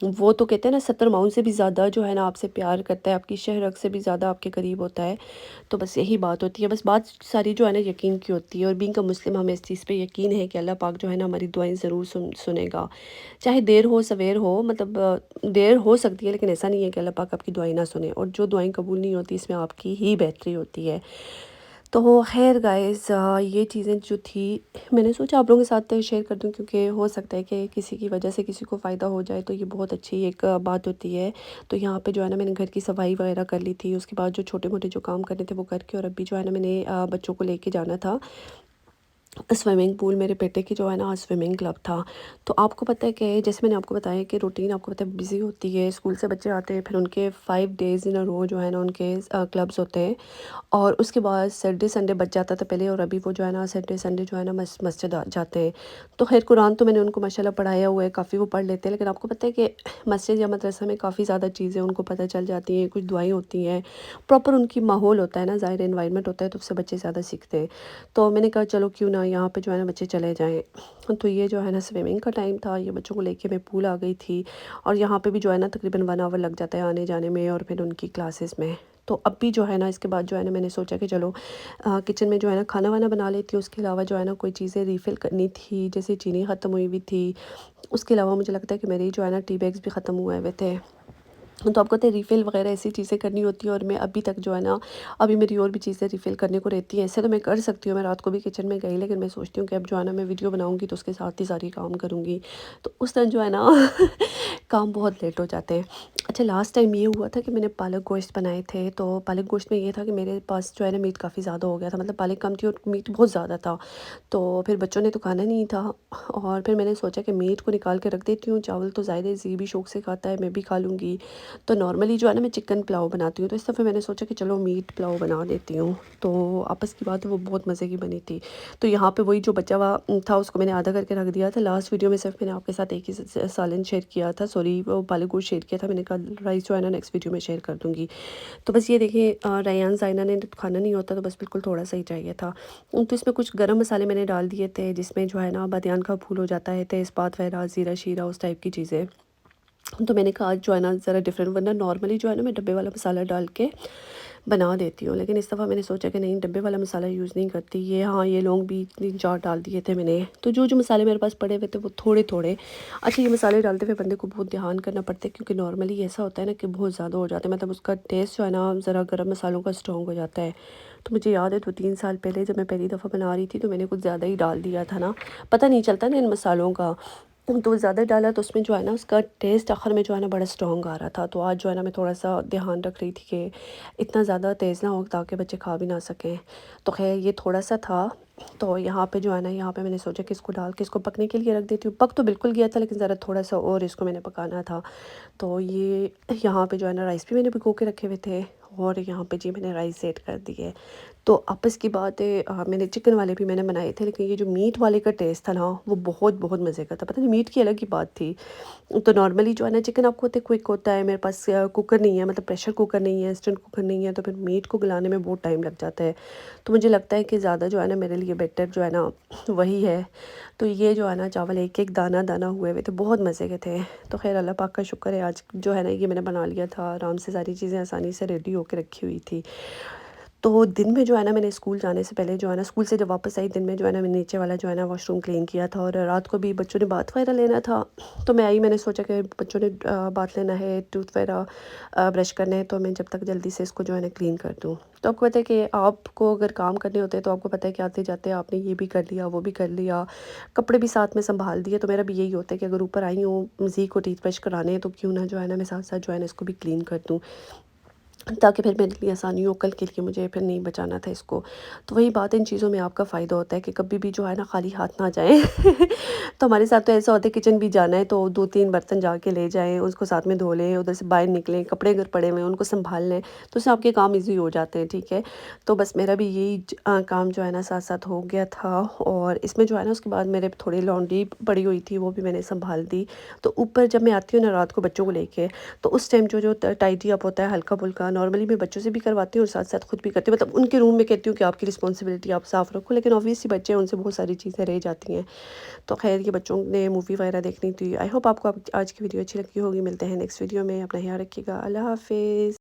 وہ تو کہتے ہیں نا 70 ماؤں سے بھی زیادہ جو ہے نا آپ سے پیار کرتا ہے، آپ کی شہ رگ سے بھی زیادہ آپ کے قریب ہوتا ہے۔ تو بس یہی بات ہوتی ہے، بس بات ساری جو ہے نا یقین کی ہوتی ہے، اور بینگ کا مسلم ہمیں اس چیز پہ یقین ہے کہ اللہ پاک جو ہے نا ہماری دعائیں ضرور سنے گا، چاہے دیر ہو سویر ہو، مطلب دیر ہو سکتی ہے لیکن ایسا نہیں ہے کہ اللہ پاک آپ کی دعائیں نہ سنے، اور جو دعائیں قبول نہیں ہوتی اس میں آپ کی ہی بہتری ہوتی ہے۔ تو خیر گائز، یہ چیزیں جو تھی میں نے سوچا آپ لوگوں کے ساتھ شیئر کر دوں، کیونکہ ہو سکتا ہے کہ کسی کی وجہ سے کسی کو فائدہ ہو جائے، تو یہ بہت اچھی ایک بات ہوتی ہے۔ تو یہاں پہ جو ہے نا میں نے گھر کی صفائی وغیرہ کر لی تھی، اس کے بعد جو چھوٹے موٹے جو کام کرنے تھے وہ کر کے، اور ابھی جو ہے نا میں نے بچوں کو لے کے جانا تھا سوئمنگ پول۔ میرے بیٹے کی جو ہے نا سوئمنگ کلب تھا، تو آپ کو پتہ ہے کہ جیسے میں نے آپ کو بتایا کہ روٹین آپ کو پتہ ہے بزی ہوتی ہے، اسکول سے بچے آتے ہیں، پھر ان کے 5 days ان رو جو ہے نا ان کے کلبز ہوتے ہیں، اور اس کے بعد سیٹرڈے سنڈے بچ جاتا تھا پہلے، اور ابھی وہ جو ہے نا سیٹرڈے سنڈے جو ہے نا مسجد جاتے ہیں۔ تو خیر قرآن تو میں نے ان کو ماشاءاللہ پڑھایا ہوا ہے، کافی وہ پڑھ لیتے ہیں، لیکن آپ کو پتہ ہے کہ مسجد یا مدرسہ میں کافی زیادہ چیزیں ان کو پتہ چل جاتی ہیں، کچھ دعائیں ہوتی ہیں، پراپر ان کی ماحول ہوتا ہے نا، ظاہر انوائرمنٹ ہوتا ہے، تو اس سے بچے زیادہ سیکھتے ہیں۔ تو میں نے کہا چلو کیوں نہ یہاں پہ جو ہے نا بچے چلے جائیں۔ تو یہ جو ہے نا سوئمنگ کا ٹائم تھا، یہ بچوں کو لے کے میں پول آ گئی تھی، اور یہاں پہ بھی جو ہے نا تقریباً 1 hour لگ جاتا ہے آنے جانے میں، اور پھر ان کی کلاسز میں۔ تو اب بھی جو ہے نا اس کے بعد جو ہے نا میں نے سوچا کہ چلو کچن میں جو ہے نا کھانا وانا بنا لیتی ہوں، اس کے علاوہ جو ہے نا کوئی چیزیں ریفل کرنی تھی، جیسے چینی ختم ہوئی ہوئی تھی، اس کے علاوہ مجھے لگتا ہے کہ میری جو ہے نا ٹی بیگز بھی ختم ہوئے ہوئے تھے، تو آپ کو پتہ ہے ریفل وغیرہ ایسی چیزیں کرنی ہوتی ہیں، اور میں ابھی تک جو ہے نا ابھی میری اور بھی چیزیں ریفل کرنے کو رہتی ہیں۔ ایسے تو میں کر سکتی ہوں، میں رات کو بھی کچن میں گئی، لیکن میں سوچتی ہوں کہ اب جو ہے نا میں ویڈیو بناؤں گی تو اس کے ساتھ ہی ساری کام کروں گی، تو اس طرح جو ہے نا کام بہت لیٹ ہو جاتے ہیں۔ اچھا لاسٹ ٹائم یہ ہوا تھا کہ میں نے پالک گوشت بنائے تھے، تو پالک گوشت میں یہ تھا کہ میرے پاس جو ہے نا میٹ کافی زیادہ ہو گیا تھا، مطلب پالک کم تھی اور میٹ بہت زیادہ تھا، تو پھر بچوں نے تو کھانا نہیں تھا، اور پھر میں نے سوچا کہ میٹ کو نکال کے رکھ دیتی ہوں، چاول تو ظاہر ہے زی بھی شوق سے کھاتا ہے، میں بھی کھا لوں گی۔ تو نارملی جو ہے نا میں چکن پلاؤ بناتی ہوں، تو اس دفعہ میں نے سوچا کہ چلو میٹ پلاؤ بنا دیتی ہوں، تو آپس کی بات ہے وہ بہت مزے کی بنی تھی۔ تو یہاں پہ وہی جو بچا ہوا تھا اس کو میں نے آدھا کر کے رکھ دیا تھا، لاسٹ ویڈیو میں صرف میں نے آپ کے ساتھ ایک ہی سالن شیئر کیا تھا، سوری وہ پالک گوشت شیئر کیا تھا، میں نے کہا رائس جو ہے نا نیکسٹ ویڈیو میں شیئر کر دوں گی۔ تو بس یہ دیکھیں ریان زائنہ نے کھانا نہیں ہوتا، تو بس بالکل تھوڑا سا ہی چاہیے تھا، تو اس میں کچھ گرم مسالے میں نے ڈال دیے تھے، جس میں جو ہے نا بادیان کا پھول ہو جاتا ہے، تیز پات وغیرہ، زیرہ شیرہ، اس ٹائپ کی چیزیں۔ تو میں نے کہا آج جو ہے نا ذرا ڈفرینٹ، ورنہ نارملی جو ہے نا میں ڈبے والا مسالہ ڈال کے بنا دیتی ہوں، لیکن اس دفعہ میں نے سوچا کہ نہیں ڈبے والا مسالہ یوز نہیں کرتی، یہ ہاں یہ لونگ بھی 3-4 ڈال دیے تھے میں نے، تو جو مسالے میرے پاس پڑے ہوئے تھے وہ تھوڑے تھوڑے۔ اچھا یہ مسالے ڈالتے ہوئے بندے کو بہت دھیان کرنا پڑتا ہے، کیونکہ نارملی ایسا ہوتا ہے نا کہ بہت زیادہ ہو جاتا ہے، مطلب اس کا ٹیسٹ جو ہے نا ذرا گرم مسالوں کا اسٹرانگ ہو جاتا ہے۔ تو مجھے یاد ہے 2-3 سال پہلے جب میں پہلی دفعہ بنا رہی تھی تو میں نے کچھ زیادہ ہی ڈال دیا تھا نا، پتہ نہیں چلتا نا ان مسالوں کا، تو زیادہ ڈالا تو اس میں جو ہے نا اس کا ٹیسٹ آخر میں جو ہے نا بڑا اسٹرانگ آ رہا تھا، تو آج جو ہے نا میں تھوڑا سا دھیان رکھ رہی تھی کہ اتنا زیادہ تیز نہ ہو تاکہ بچے کھا بھی نہ سکیں، تو خیر یہ تھوڑا سا تھا۔ تو یہاں پہ جو ہے نا یہاں پہ میں نے سوچا کہ اس کو ڈال کے اس کو پکنے کے لیے رکھ دیتی ہوں، پک تو بالکل گیا تھا لیکن ذرا تھوڑا سا اور اس کو میں نے پکانا تھا۔ تو یہ یہاں پہ جو ہے نا رائس بھی میں نے بھگو کے رکھے ہوئے تھے، اور یہاں پہ جی میں نے رائس ایڈ کر دیے۔ تو آپس کی بات ہے میں نے چکن والے بھی میں نے بنائے تھے، لیکن یہ جو میٹ والے کا ٹیسٹ تھا نا وہ بہت بہت مزے کا تھا، پتہ نہیں میٹ کی الگ ہی بات تھی۔ تو نارملی جو ہے نا چکن آپ کو ہوتا ہے کوئک ہوتا ہے، میرے پاس کوکر نہیں ہے، مطلب پریشر کوکر نہیں ہے، انسٹنٹ کوکر نہیں ہے، تو پھر میٹ کو گلانے میں بہت ٹائم لگ جاتا ہے، تو مجھے لگتا ہے کہ زیادہ جو ہے نا میرے لیے بیٹر جو ہے نا وہی ہے۔ تو یہ جو ہے نا چاول ایک ایک دانہ دانہ ہوئے ہوئے تھے، بہت مزے کے تھے۔ تو خیر اللہ پاک کا شکر ہے آج جو ہے نا یہ میں نے بنا لیا تھا، آرام سے ساری چیزیں آسانی سے ریڈی ہو کے رکھی ہوئی تھی۔ تو دن میں جو ہے نا میں نے اسکول جانے سے پہلے جو ہے نا اسکول سے جب واپس آئی دن میں جو ہے نا میں نیچے والا جو ہے نا واش روم کلین کیا تھا، اور رات کو بھی بچوں نے باتھ وغیرہ لینا تھا، تو میں آئی میں نے سوچا کہ بچوں نے باتھ لینا ہے، ٹوتھ وغیرہ برش کرنے ہیں، تو میں جب تک جلدی سے اس کو جو ہے نا کلین کر دوں۔ تو آپ کو پتہ ہے کہ آپ کو اگر کام کرنے ہوتے ہیں تو آپ کو پتہ ہے کہ آتے جاتے آپ نے یہ بھی کر لیا وہ بھی کر لیا، کپڑے بھی ساتھ میں سنبھال دیے، تو میرا بھی یہی ہوتا ہے کہ اگر اوپر آئی ہوں مزید کو ٹیتھ برش کرانے ہیں تو کیوں نہ جو ہے نا میں ساتھ ساتھ جو ہے نا اس کو بھی کلین کر دوں، تاکہ پھر میرے لیے آسانی ہو، کل کے لیے مجھے پھر نہیں بچانا تھا اس کو۔ تو وہی بات ان چیزوں میں آپ کا فائدہ ہوتا ہے کہ کبھی بھی جو ہے نا خالی ہاتھ نہ جائیں تو ہمارے ساتھ تو ایسا ہوتا ہے کچن بھی جانا ہے تو 2-3 برتن جا کے لے جائیں، اس کو ساتھ میں دھو لیں، ادھر سے باہر نکلیں، کپڑے اگر پڑے ہوئے ہیں ان کو سنبھال لیں، تو اس سے آپ کے کام ایزی ہو جاتے ہیں، ٹھیک ہے۔ تو بس میرا بھی یہی کام جو ہے نا ساتھ ساتھ ہو گیا تھا، اور اس میں جو ہے نا اس کے بعد میرے تھوڑی لانڈری پڑی ہوئی تھی وہ بھی میں نے سنبھال دی۔ تو اوپر جب میں آتی ہوں نا رات کو بچوں کو لے کے، تو اس ٹائم جو ٹائڈی اپ ہوتا ہے ہلکا پھلکا نارملی میں بچوں سے بھی کرواتی ہوں اور ساتھ ساتھ خود بھی کرتی ہوں، مطلب ان کے روم میں کہتی ہوں کہ آپ کی رسپانسبلٹی آپ صاف رکھو، لیکن آبویسلی بچے ہیں، ان سے بہت ساری چیزیں رہ جاتی ہیں۔ تو خیر یہ بچوں نے مووی وغیرہ دیکھنی تھی۔ آئی ہوپ آپ کو آج کی ویڈیو اچھی لگی ہوگی۔ ملتے ہیں نیکسٹ ویڈیو میں، اپنا خیال رکھیے گا، اللہ حافظ۔